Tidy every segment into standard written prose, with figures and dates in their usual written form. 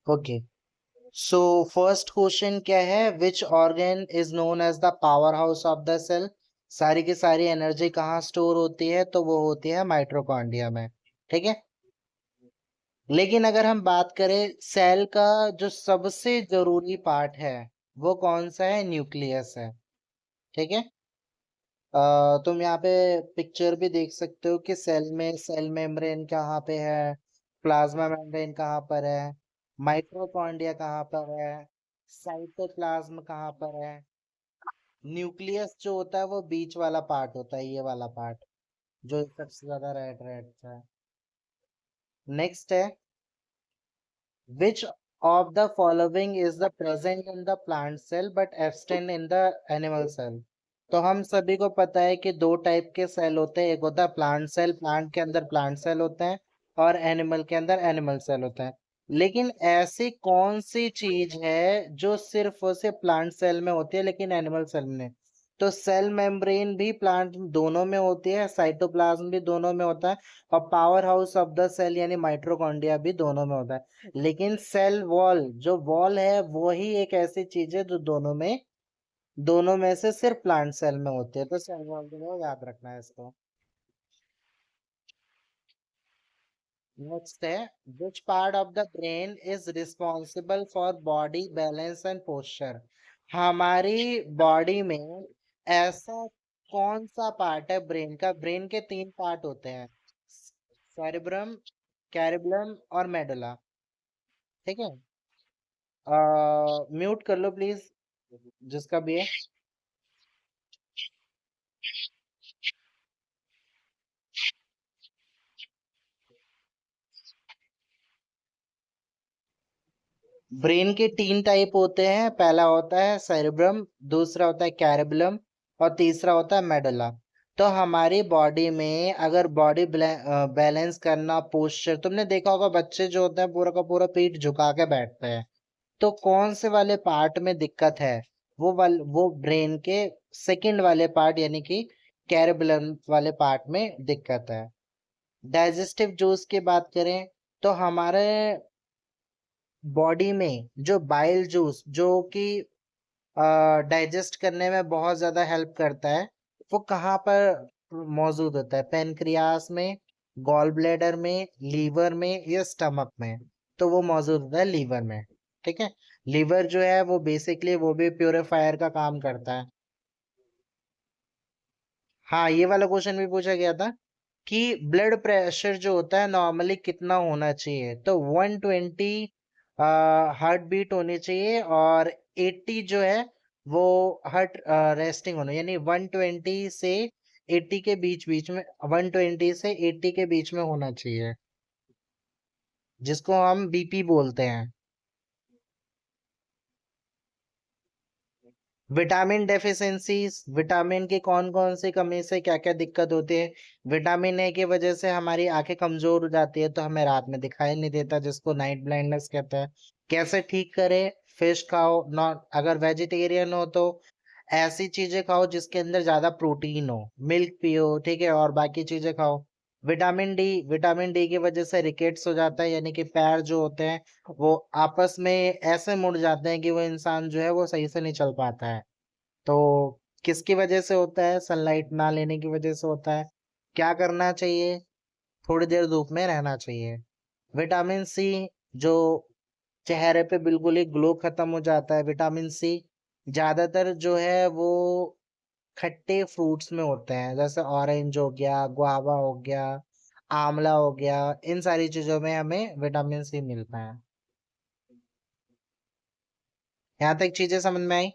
Okay, so first question क्या है, which organ is known as the power house of the cell. सारी की सारी एनर्जी कहाँ स्टोर होती है, तो वो होती है माइटोकॉन्ड्रिया में। ठीक है, लेकिन अगर हम बात करें सेल का जो सबसे जरूरी पार्ट है, वो कौन सा है, न्यूक्लियस है। ठीक है, तुम यहाँ पे पिक्चर भी देख सकते हो कि सेल में सेल मेम्ब्रेन कहाँ पे है, प्लाज्मा मेम्ब्रेन कहाँ पर है, माइटोकॉन्ड्रिया कहाँ पर है, साइटोप्लाज्म कहाँ पर है। न्यूक्लियस जो होता है वो बीच वाला पार्ट होता है, ये वाला पार्ट जो सबसे ज्यादा रेड रेड है। नेक्स्ट है, which of the following is the present in the plant cell but absent in the animal cell। तो हम सभी को पता है कि दो टाइप के सेल होते हैं, एक होता है प्लांट सेल, प्लांट के अंदर प्लांट सेल होते हैं, और एनिमल के अंदर एनिमल सेल होता है। लेकिन ऐसी कौन सी चीज है जो सिर्फ और सिर्फ प्लांट सेल में होती है लेकिन एनिमल सेल में नहीं। तो सेल मेम्ब्रेन भी प्लांट दोनों में होती है, साइटोप्लाज्म भी दोनों में होता है, और power house of the cell यानी माइटोकॉन्ड्रिया भी दोनों में होता है। लेकिन सेल वॉल जो वॉल है वो ही एक ऐसी चीज है जो दोनों में से सिर्फ प्लांट सेल में होती है। तो सेल वॉल को याद रखना है इसको। नेक्स्ट है, which part of the brain is responsible for body balance and posture. हमारी बॉडी में ऐसा कौन सा पार्ट है ब्रेन का, ब्रेन के तीन पार्ट होते हैं, सेरेब्रम, कैरिबलम और मेडुला। ठीक है, म्यूट कर लो प्लीज जिसका भी है। ब्रेन के तीन टाइप होते हैं, पहला होता है सेरेब्रम, दूसरा होता है कैरिबलम, और तीसरा होता है मेडुला। तो हमारी बॉडी में अगर बॉडी बैलेंस करना, पोस्चर, तुमने देखा होगा बच्चे जो होते हैं पूरा का पूरा पीठ झुका के बैठते हैं। तो कौन से वाले पार्ट में दिक्कत है, वो ब्रेन के सेकंड वाले पार्ट यानी कि कैरिबलम वाले पार्ट में दिक्कत है। डाइजेस्टिव जूस की बात करें तो हमारे बॉडी में जो बाइल जूस जो कि डाइजेस्ट करने में बहुत ज्यादा हेल्प करता है, वो कहाँ पर मौजूद होता है, पेनक्रियास में, गॉल ब्लैडर में, लीवर में या स्टमक में। तो वो मौजूद होता है लीवर में। ठीक है, लीवर जो है वो बेसिकली वो भी प्योरीफायर का काम करता है। हाँ, ये वाला क्वेश्चन भी पूछा गया था कि ब्लड प्रेशर जो होता है नॉर्मली कितना होना चाहिए, तो 120 हार्ट बीट होनी चाहिए, और 80 जो है वो हार्ट रेस्टिंग होना, यानी 120 से 80 के बीच बीच में, 120 से 80 के बीच में होना चाहिए, जिसको हम बीपी बोलते हैं। विटामिन डेफिशिएंसीज, विटामिन की कौन कौन सी कमी से क्या क्या दिक्कत होती है। विटामिन ए की वजह से हमारी आंखें कमजोर हो जाती है, तो हमें रात में दिखाई नहीं देता, जिसको नाइट ब्लाइंडनेस कहते हैं। कैसे ठीक करें, फिश खाओ, नॉट अगर वेजिटेरियन हो तो ऐसी चीजें खाओ जिसके अंदर ज्यादा प्रोटीन हो, मिल्क पियो, ठीक है, और बाकी चीजें खाओ। विटामिन डी, विटामिन डी की वजह से रिकेट्स हो जाता है, यानी कि पैर जो होते हैं वो आपस में ऐसे मुड़ जाते हैं कि वो इंसान जो है वो सही से नहीं चल पाता है। तो किसकी वजह से होता है, सनलाइट ना लेने की वजह से होता है। क्या करना चाहिए, थोड़ी देर धूप में रहना चाहिए। विटामिन सी, जो चेहरे पे बिल्कुल ही ग्लो खत्म हो जाता है, विटामिन सी ज्यादातर जो है वो खट्टे फ्रूट्स में होते हैं, जैसे ऑरेंज हो गया, गुआवा हो गया, आंवला हो गया, इन सारी चीजों में हमें विटामिन सी मिलता है। यहाँ तक चीजें समझ में आई।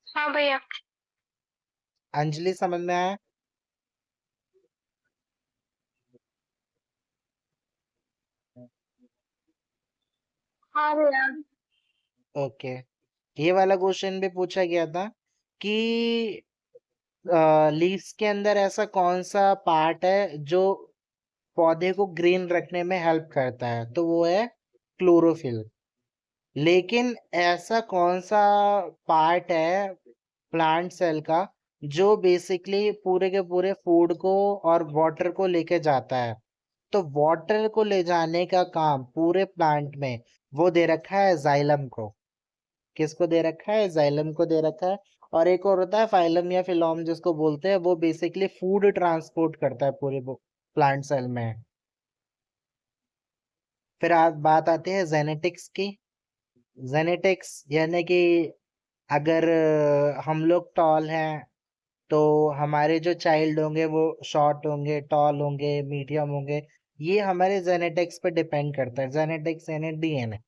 हाँ भैया। अंजलि समझ में आया। हाँ भैया। ओके, ये वाला क्वेश्चन भी पूछा गया था कि लीव्स के अंदर ऐसा कौन सा पार्ट है जो पौधे को ग्रीन रखने में हेल्प करता है, तो वो है क्लोरोफिल। लेकिन ऐसा कौन सा पार्ट है प्लांट सेल का जो बेसिकली पूरे के पूरे फूड को और वाटर को लेके जाता है। तो वाटर को ले जाने का काम पूरे प्लांट में वो दे रखा है जाइलम को। किसको दे रखा है? जाइलम को दे रखा है। और एक और होता है फाइलम या फिलॉम जिसको बोलते हैं, वो बेसिकली फूड ट्रांसपोर्ट करता है पूरे प्लांट सेल में। फिर बात आती है जेनेटिक्स की। जेनेटिक्स यानी कि अगर हम लोग टॉल हैं तो हमारे जो चाइल्ड होंगे वो शॉर्ट होंगे, टॉल होंगे, मीडियम होंगे। ये हमारे जेनेटिक्स पे डिपेंड करता है। जेनेटिक्स यानी डीएनए।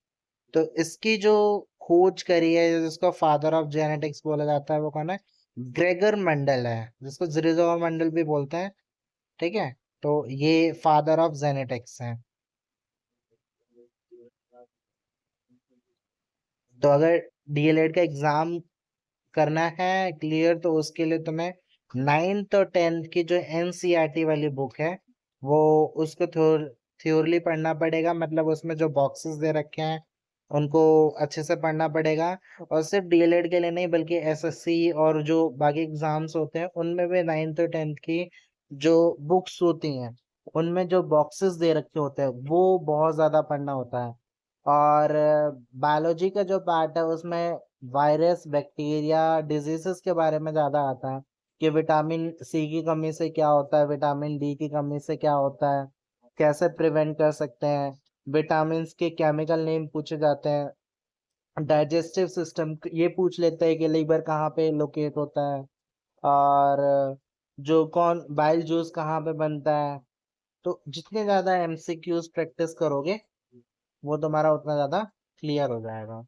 तो इसकी जो खोज करी है, जिसको फादर ऑफ जेनेटिक्स बोला जाता है, वो कौन है? ग्रेगर मंडल है, जिसको जिरोजोवा मंडल भी बोलते हैं। ठीक है। तो ये फादर ऑफ जेनेटिक्स है। तो अगर डीएलएड का एग्जाम करना है क्लियर, तो उसके लिए तुम्हें 9th और 10th की जो एनसीईआरटी वाली बुक है, वो उसको थ्योरली पढ़ना पड़ेगा। मतलब उसमें जो बॉक्सेस दे रखे हैं उनको अच्छे से पढ़ना पड़ेगा। और सिर्फ डीएलएड के लिए नहीं, बल्कि एसएससी और जो बाकी एग्जाम्स होते हैं उनमें भी 9th और 10th की जो बुक्स होती हैं, उनमें जो बॉक्सेस दे रखे होते हैं वो बहुत ज्यादा पढ़ना होता है। और बायोलॉजी का जो पार्ट है उसमें वायरस, बैक्टीरिया, डिजीजेस के बारे में ज्यादा आता है कि विटामिन सी की कमी से क्या होता है, विटामिन डी की कमी से क्या होता है, कैसे प्रिवेंट कर सकते हैं। विटामिन के केमिकल नेम पूछे जाते हैं। डाइजेस्टिव सिस्टम ये पूछ लेते हैं कि लीवर कहाँ पे लोकेट होता है, और जो कौन बाइल जूस कहाँ पे बनता है। तो जितने ज्यादा एमसीक्यूज प्रैक्टिस करोगे वो तुम्हारा उतना ज्यादा क्लियर हो जाएगा।